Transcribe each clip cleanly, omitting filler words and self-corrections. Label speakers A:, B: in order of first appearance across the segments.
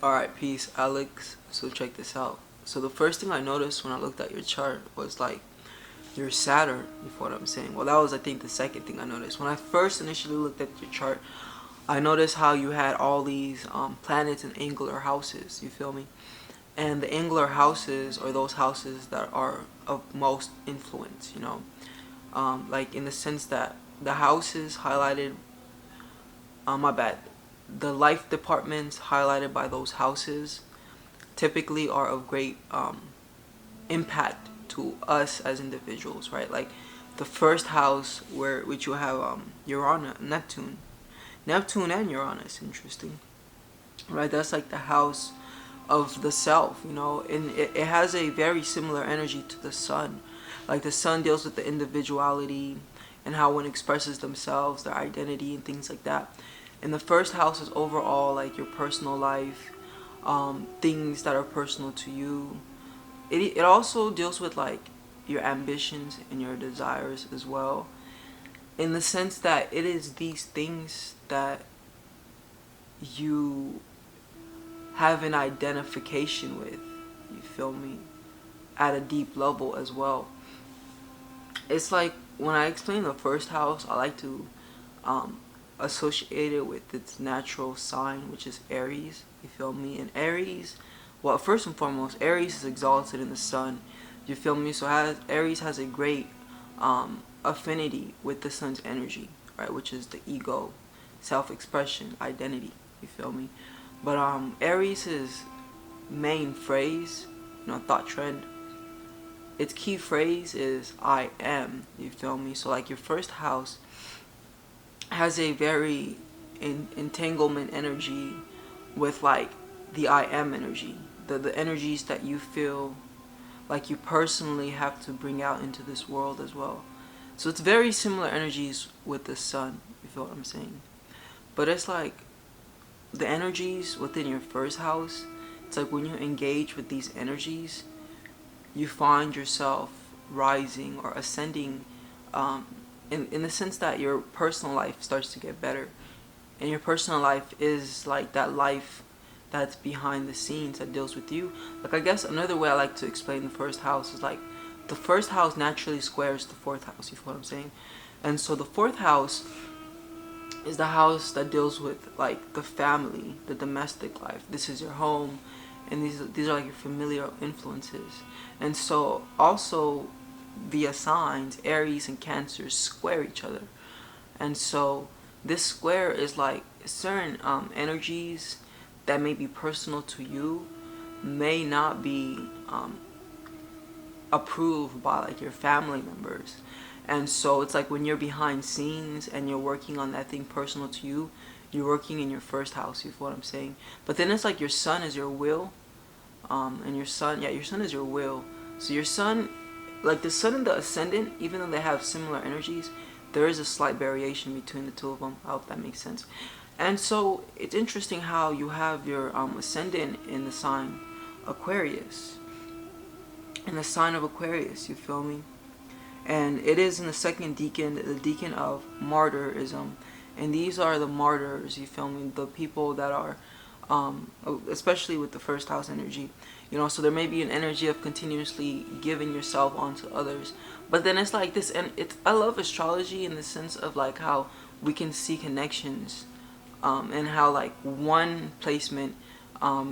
A: Alright, peace, Alex. So check this out. So the first thing I noticed when I looked at your chart was like your Saturn, you feel what I'm saying? Well, that was, I think, the second thing I noticed. When I first initially looked at your chart, I noticed how you had all these planets in angular houses, you feel me? And the angular houses are those houses that are of most influence, you know? Like in the sense that the houses highlighted, my bad, the life departments highlighted by those houses typically are of great impact to us as individuals, right? Like the first house where which you have Uranus, Neptune and Uranus, interesting, right? That's like the house of the self, you know, and it has a very similar energy to the sun. Like the sun deals with the individuality and how one expresses themselves, their identity, and things like that. And the first house is overall like your personal life, things that are personal to you. It also deals with like your ambitions and your desires as well, in the sense that it is these things that you have an identification with, you feel me, at a deep level as well. It's like when I explain the first house, I like to um, associate it with its natural sign, which is Aries, you feel me? And Aries, well, first and foremost, Aries is exalted in the sun, you feel me? So Aries has a great affinity with the sun's energy, right, which is the ego, self-expression, identity, you feel me? But Aries' main phrase, you know, thought trend, its key phrase is I am, you feel me? So like your first house has a very entanglement energy with like the I am energy, the energies that you feel like you personally have to bring out into this world as well. So it's very similar energies with the sun, you feel what I'm saying? But it's like the energies within your first house, it's like when you engage with these energies, you find yourself rising or ascending, um, in the sense that your personal life starts to get better. And your personal life is like that life that's behind the scenes that deals with you. Like, I guess another way I like to explain the first house is like the first house naturally squares the fourth house, you feel what I'm saying? And so the fourth house is the house that deals with like the family, the domestic life. This is your home, and these are like your familiar influences. And so also via signs, Aries and Cancer square each other. And so this square is like certain energies that may be personal to you may not be approved by like your family members. And so it's like when you're behind scenes and you're working on that thing personal to you, you're working in your first house, you feel what I'm saying? But then it's like your sun is your will, and your sun, yeah, your sun is your will. So your sun, like the sun and the ascendant, even though they have similar energies, there is a slight variation between the two of them. I hope that makes sense. And so it's interesting how you have your ascendant in the sign Aquarius, in the sign of Aquarius, you feel me? And it is in the second decan, the decan of martyrism. And these are the martyrs, you feel me? The people that are, especially with the first house energy, you know, so there may be an energy of continuously giving yourself onto others. But then it's like this, and I love astrology in the sense of like how we can see connections, and how like one placement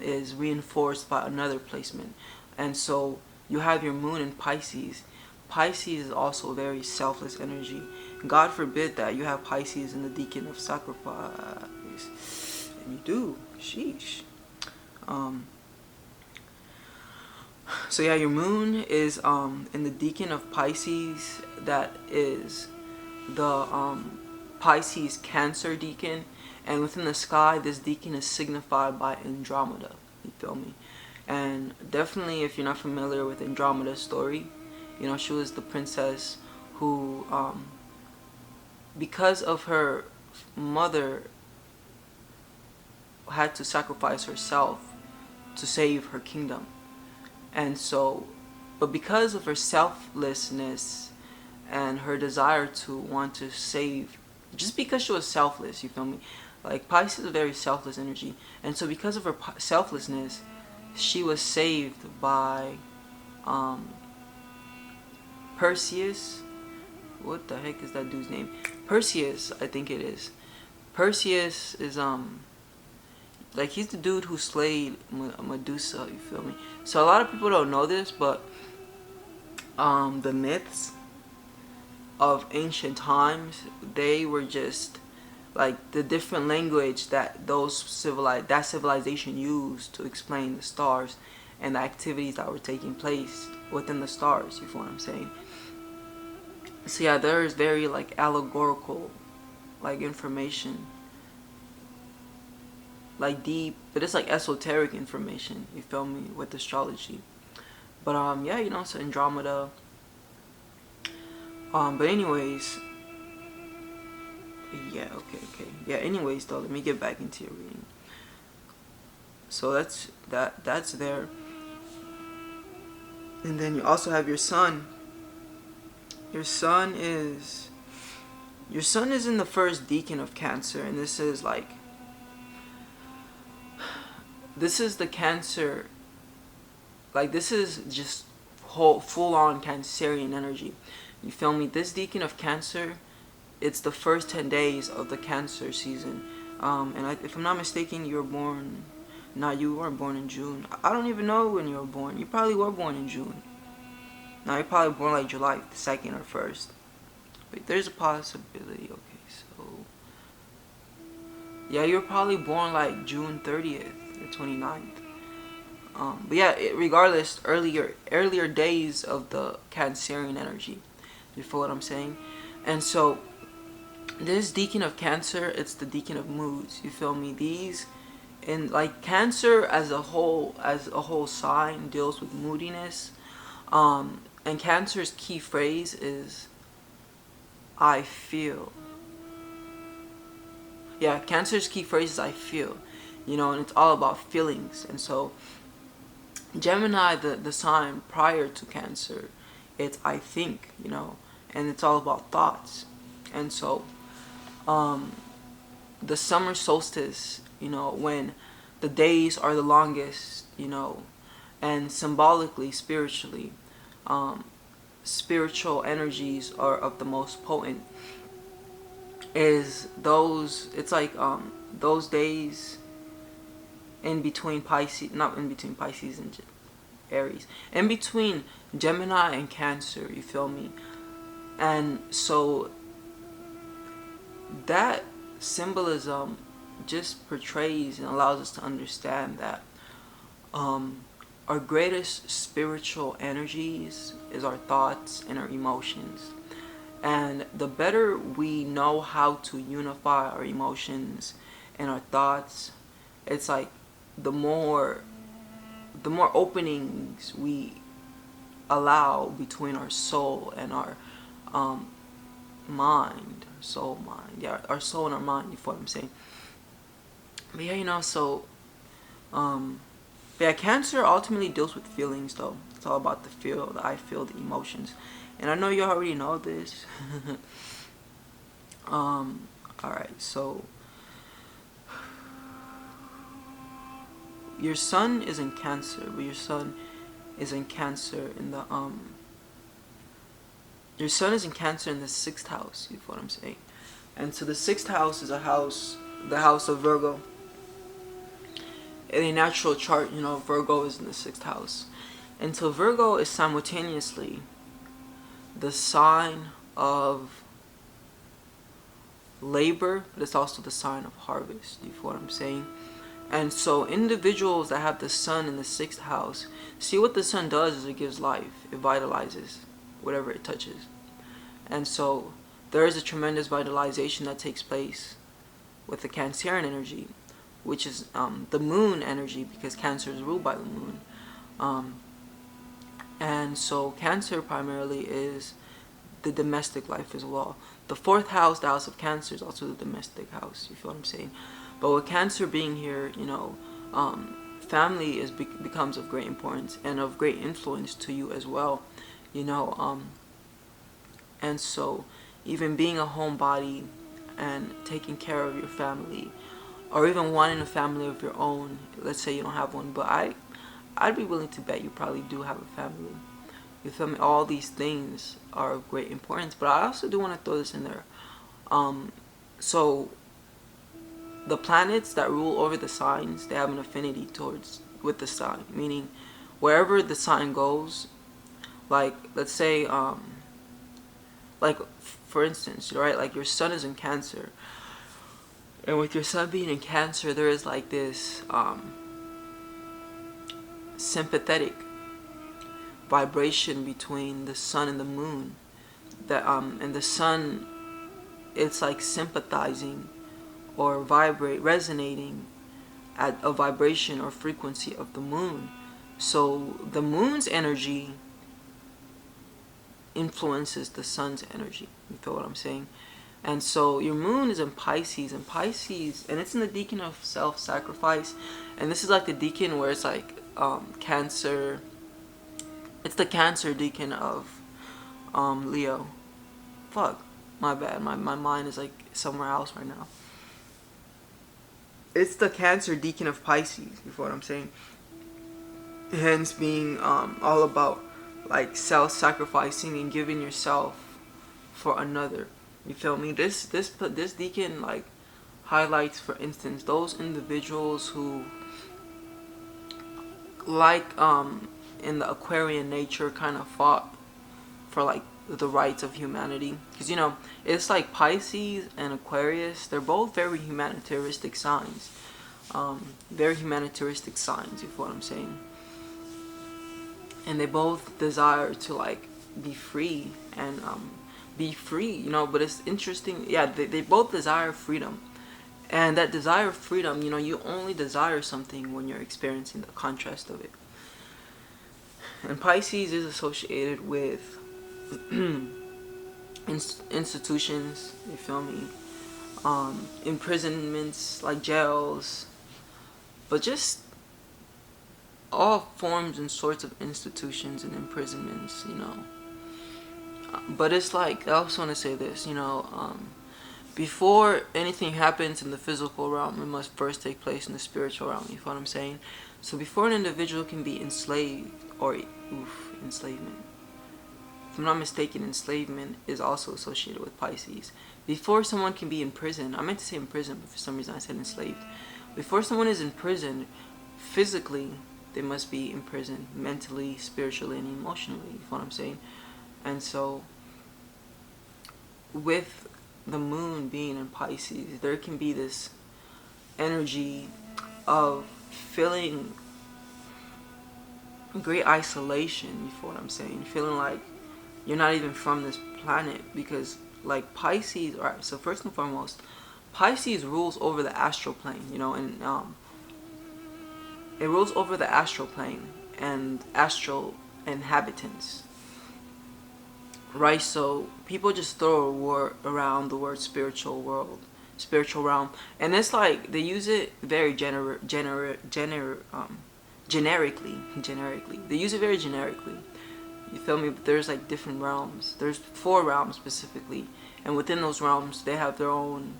A: is reinforced by another placement. And so you have your moon in Pisces. Pisces is also a very selfless energy. God forbid that you have Pisces in the decan of sacrifice. And you do. Sheesh. Um, so yeah, your moon is in the decan of Pisces. That is the Pisces Cancer decan. And within the sky, this decan is signified by Andromeda. You feel me? And definitely, if you're not familiar with Andromeda's story, you know, she was the princess who, because of her mother, had to sacrifice herself to save her kingdom. And so, but because of her selflessness and her desire to want to save, just because she was selfless, you feel me? Like Pisces is a very selfless energy, and so because of her selflessness, she was saved by um, Perseus. What the heck is that dude's name? Perseus, I think it is. Perseus is like he's the dude who slayed Medusa. You feel me? So a lot of people don't know this, but the myths of ancient times, they were just like the different language that that civilization used to explain the stars and the activities that were taking place within the stars. You feel what I'm saying? So yeah, there is very like allegorical like information, like deep, but it's like esoteric information. You feel me, with astrology. But yeah, you know, so Andromeda. But anyways, yeah, okay. Yeah, anyways though, let me get back into your reading. So that's there. And then you also have your sun. Your sun is in the first decan of Cancer, and this is the Cancer, like this is just full on Cancerian energy. You feel me? This decan of Cancer, it's the first 10 days of the Cancer season. If I'm not mistaken, you were born. No, you weren't born in June. I don't even know when you were born. You probably were born in June. No, you're probably born like July 2nd or 1st. But there's a possibility. Okay, so yeah, you were probably born like June 30th or 29th. But yeah, regardless, earlier days of the Cancerian energy. You feel what I'm saying? And so this decan of Cancer, it's the decan of moods. You feel me? These, and like Cancer as a whole sign deals with moodiness. And Cancer's key phrase is I feel. Yeah, Cancer's key phrase is I feel. You know, and it's all about feelings. And so Gemini, the sign prior to Cancer, it's I think, you know, and it's all about thoughts. And so the summer solstice, you know, when the days are the longest, you know, and symbolically, spiritually, spiritual energies are of the most potent, is those, it's like those days in between Pisces, not in between Pisces and Aries, in between Gemini and Cancer. You feel me? And so that symbolism just portrays and allows us to understand that our greatest spiritual energies is our thoughts and our emotions. And the better we know how to unify our emotions and our thoughts, it's like the more openings we allow between our soul and our mind, yeah, our soul and our mind. You feel what I'm saying? But yeah, you know, so yeah, Cancer ultimately deals with feelings, though. It's all about the I feel, the emotions, and I know you already know this. All right, so your sun is in Cancer, but your sun is in Cancer in the your sun is in Cancer in the 6th house. You feel what I'm saying? And so the 6th house is the house of Virgo. In a natural chart, you know, Virgo is in the 6th house. And so Virgo is simultaneously the sign of labor, but it's also the sign of harvest. You feel what I'm saying? And so individuals that have the sun in the 6th house, see what the sun does is it gives life. It vitalizes whatever it touches. And so there is a tremendous vitalization that takes place with the Cancerian energy, which is the moon energy, because Cancer is ruled by the moon. And so Cancer primarily is the domestic life as well. The 4th house, the house of Cancer, is also the domestic house. You feel what I'm saying? But with Cancer being here, you know, family becomes of great importance and of great influence to you as well. You know, and so even being a homebody and taking care of your family, or even wanting a family of your own. Let's say you don't have one, but I'd be willing to bet you probably do have a family. You feel me? All these things are of great importance, but I also do want to throw this in there. So the planets that rule over the signs, they have an affinity towards with the sign, meaning wherever the sign goes, like let's say like for instance, right, like your sun is in Cancer, and with your sun being in Cancer, there is like this sympathetic vibration between the sun and the moon, that and the sun, it's like sympathizing or resonating at a vibration or frequency of the moon. So the moon's energy influences the sun's energy. You feel what I'm saying? And so your moon is in Pisces, and it's in the decan of self-sacrifice. And this is like the decan where it's like Cancer. It's the Cancer decan of Leo. Fuck, my bad. My mind is like somewhere else right now. It's the Cancer decan of Pisces. You feel what I'm saying? Hence being all about like self-sacrificing and giving yourself for another. You feel me? This decan like highlights, for instance, those individuals who like in the Aquarian nature kind of fought for like the rights of humanity, because you know it's like Pisces and Aquarius, they're both very humanitaristic signs, very humanitaristic signs. You feel what I'm saying? And they both desire to like be free and you know. But it's interesting, yeah, they both desire freedom, and that desire of freedom, you know, you only desire something when you're experiencing the contrast of it. And Pisces is associated with institutions, you feel me, imprisonments like jails, but just all forms and sorts of institutions and imprisonments, you know. But it's like, I also want to say this, you know, before anything happens in the physical realm, it must first take place in the spiritual realm. You feel what I'm saying? So before an individual can be enslaved, or enslavement, if I'm not mistaken, enslavement is also associated with Pisces. Before someone can be in prison, I meant to say in prison, but for some reason I said enslaved. Before someone is in prison, physically, they must be in prison, mentally, spiritually, and emotionally. You feel what I'm saying? And so, with the moon being in Pisces, there can be this energy of feeling great isolation. You feel what I'm saying? Feeling like you're not even from this planet, because like Pisces, alright, so first and foremost, Pisces rules over the astral plane, you know, and it rules over the astral plane and astral inhabitants, right? So people just throw a word around the word spiritual world, spiritual realm, and it's like they use it very generically. They use it very generically. You feel me? But there's like different realms. There's 4 realms specifically, and within those realms, they have their own.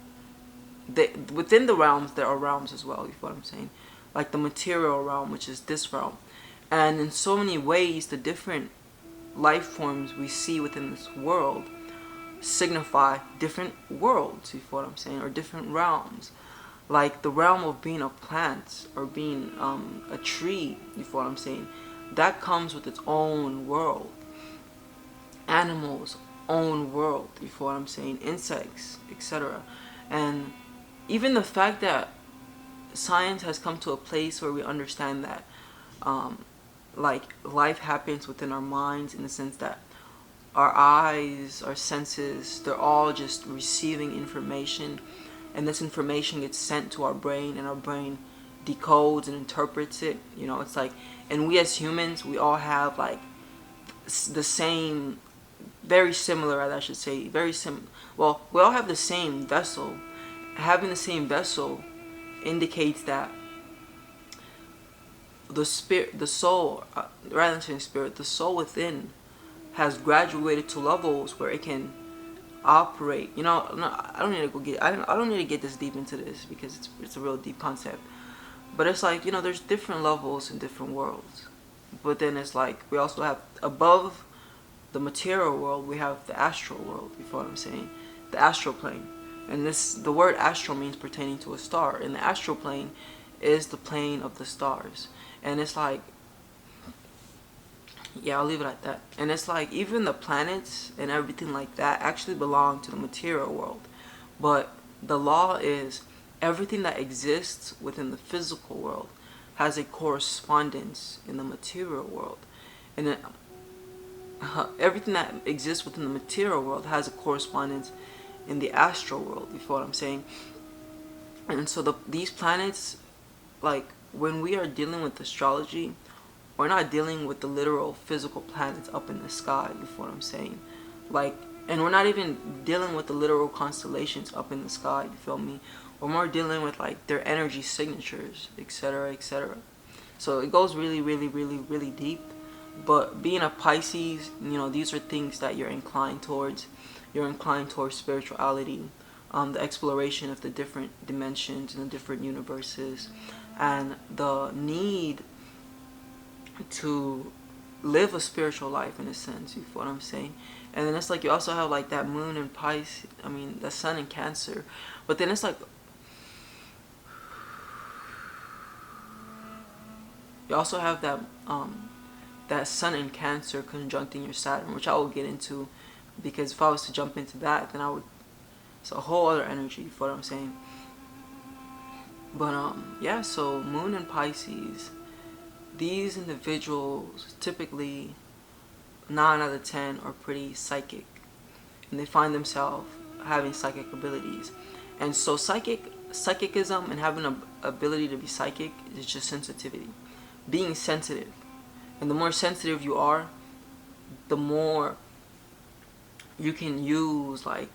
A: Within the realms, there are realms as well. You feel what I'm saying? Like the material realm, which is this realm, and in so many ways, the different life forms we see within this world signify different worlds. You feel what I'm saying? Or different realms. Like the realm of being a plant or being a tree. You feel what I'm saying? That comes with its own world. Animals, own world. You feel what I'm saying? Insects, etc. And even the fact that science has come to a place where we understand that like life happens within our minds, in the sense that our eyes, our senses, they're all just receiving information, and this information gets sent to our brain, and our brain decodes and interprets it. You know, it's like, and we as humans, we all have like the same, very similar, I should say, well, we all have the same vessel. Having the same vessel indicates that the soul, rather than saying spirit, the soul within has graduated to levels where it can operate. You know, no, I don't need to go get. I don't need to get this deep into this because it's a real deep concept. But it's like, you know, there's different levels in different worlds. But then it's like we also have above the material world, we have the astral world. You feel what I'm saying? The astral plane. And the word astral means pertaining to a star. And the astral plane is the plane of the stars. And it's like, yeah, I'll leave it at that. And it's like even the planets and everything like that actually belong to the material world. But the law is everything that exists within the physical world has a correspondence in the material world. And everything that exists within the material world has a correspondence in the astral world. You feel what I'm saying? And so these planets, like when we are dealing with astrology, we're not dealing with the literal physical planets up in the sky. You feel what I'm saying? Like, and we're not even dealing with the literal constellations up in the sky. You feel me? We're more dealing with like their energy signatures, etc., etc. So it goes really, really, really, really deep. But being a Pisces, you know, these are things that you're inclined towards. You're inclined towards spirituality, the exploration of the different dimensions and the different universes, and the need to live a spiritual life in a sense. You feel what I'm saying? And then it's like you also have like that moon in Pisces. I mean, the sun in Cancer. But then it's like you also have that sun in Cancer conjuncting your Saturn, which I will get into, because if I was to jump into that, then it's a whole other energy. You feel what I'm saying? But yeah. So moon in Pisces. These individuals typically 9 out of 10 are pretty psychic, and they find themselves having psychic abilities. And so psychicism and having an ability to be psychic is just sensitivity, being sensitive. And the more sensitive you are, the more you can use like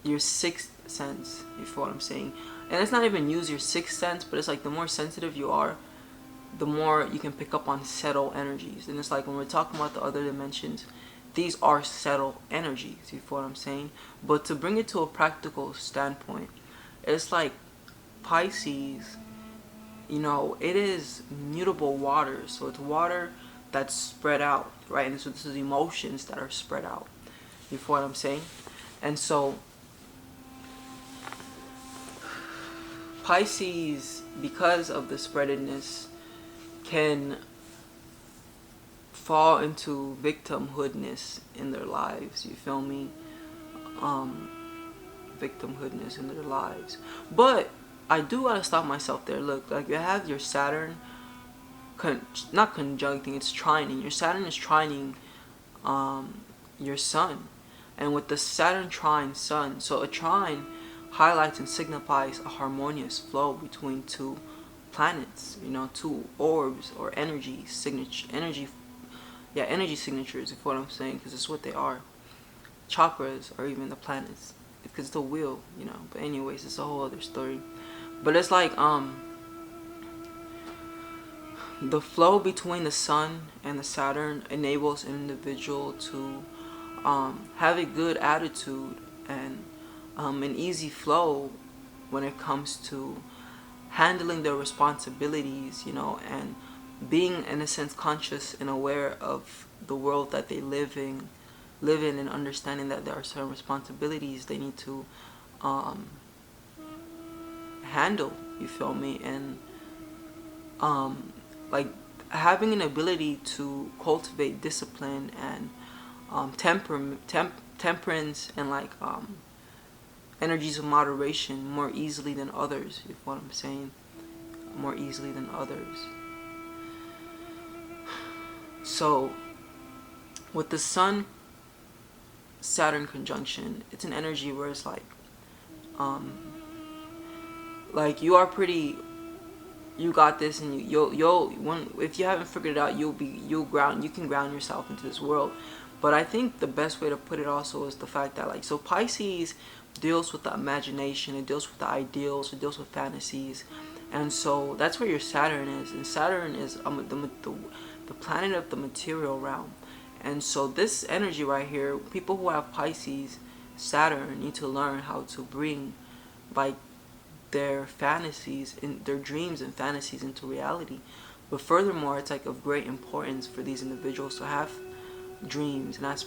A: your sixth sense. You feel what I'm saying? And it's not even use your sixth sense, but it's like the more sensitive you are, the more you can pick up on subtle energies. And it's like when we're talking about the other dimensions, these are subtle energies. You feel what I'm saying? But to bring it to a practical standpoint, it's like Pisces, you know, it is mutable water. So it's water that's spread out, right? And so this is emotions that are spread out. You feel what I'm saying? And so Pisces, because of the spreadedness, can fall into victimhoodness in their lives. You feel me? Victimhoodness in their lives. But I do gotta stop myself there. Look, like you have your Saturn, not conjuncting, it's trining. Your Saturn is trining your Sun, and with the Saturn trine Sun, so a trine highlights and signifies a harmonious flow between two planets, you know, two orbs or energy signatures, energy signatures, if what I'm saying, because it's what they are. Chakras or even the planets, because it's the wheel, you know. But anyways, it's a whole other story. But it's like the flow between the Sun and the Saturn enables an individual to have a good attitude and an easy flow when it comes to handling their responsibilities, you know, and being in a sense conscious and aware of the world that they live in, and understanding that there are certain responsibilities they need to handle. You feel me? And like having an ability to cultivate discipline and temperance and like energies of moderation more easily than others, if what I'm saying, more easily than others. So with the Sun Saturn conjunction, it's an energy where it's like you are pretty, you got this, and you'll when, if you haven't figured it out, you can ground yourself into this world. But I think the best way to put it also is the fact that like, so Pisces deals with the imagination, it deals with the ideals, it deals with fantasies, and so that's where your Saturn is. And Saturn is the planet of the material realm. And so this energy right here, people who have Pisces, Saturn need to learn how to bring like their fantasies and their dreams and fantasies into reality. But furthermore, it's like of great importance for these individuals to have dreams, and that's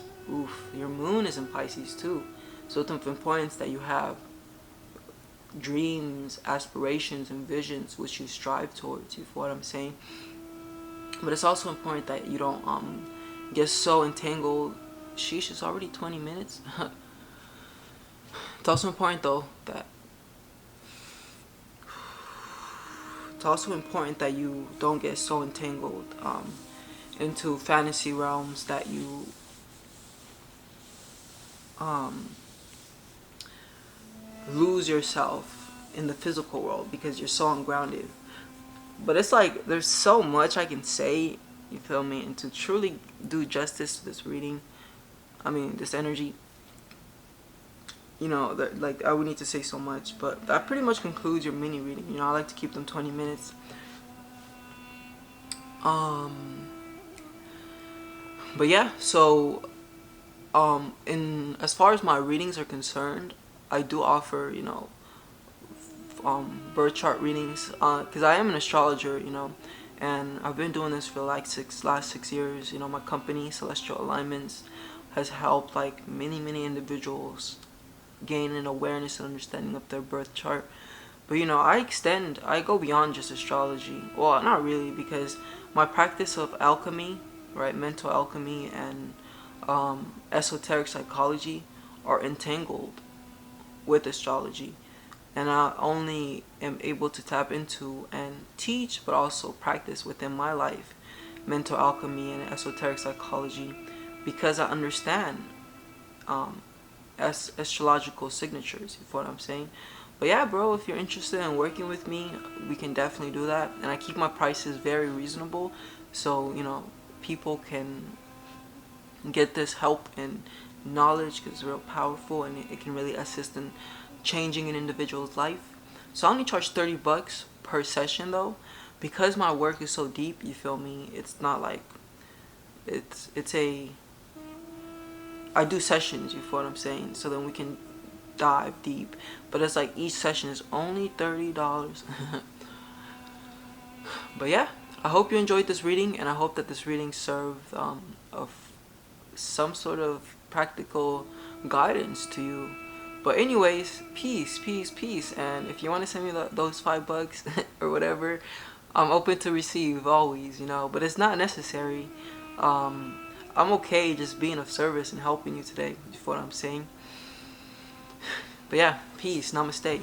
A: your moon is in Pisces too. So it's of importance that you have dreams, aspirations, and visions which you strive towards. You feel what I'm saying? But it's also important that you don't get so entangled. Sheesh, it's already 20 minutes. It's also important though that it's also important that you don't get so entangled into fantasy realms that you lose yourself in the physical world because you're so ungrounded. But it's like there's so much I can say, you feel me, and to truly do justice to this reading, I mean this energy, you know, like I would need to say so much, but that pretty much concludes your mini reading. You know, I like to keep them 20 minutes. But yeah, so in as far as my readings are concerned, I do offer, you know, birth chart readings, because I am an astrologer, you know, and I've been doing this for like last 6 years. You know, my company Celestial Alignments has helped like many individuals gain an awareness and understanding of their birth chart. But you know, I go beyond just astrology. Well, not really, because my practice of alchemy, right, mental alchemy and esoteric psychology are entangled with astrology, and I only am able to tap into and teach, but also practice within my life, mental alchemy and esoteric psychology, because I understand astrological signatures. You know what I'm saying? But yeah, bro, if you're interested in working with me, we can definitely do that. And I keep my prices very reasonable, so you know, people can get this help and knowledge because it's real powerful, and it can really assist in changing an individual's life. So I only charge $30 per session though, because my work is so deep. You feel me? It's not like I do sessions. You feel what I'm saying? So then we can dive deep, but it's like each session is only $30. But yeah, I hope you enjoyed this reading, and I hope that this reading served of some sort of practical guidance to you. But anyways, peace. And if you want to send me those $5 or whatever, I'm open to receive always, you know. But it's not necessary. I'm okay just being of service and helping you today. You feel what I'm saying? But yeah, peace. Namaste.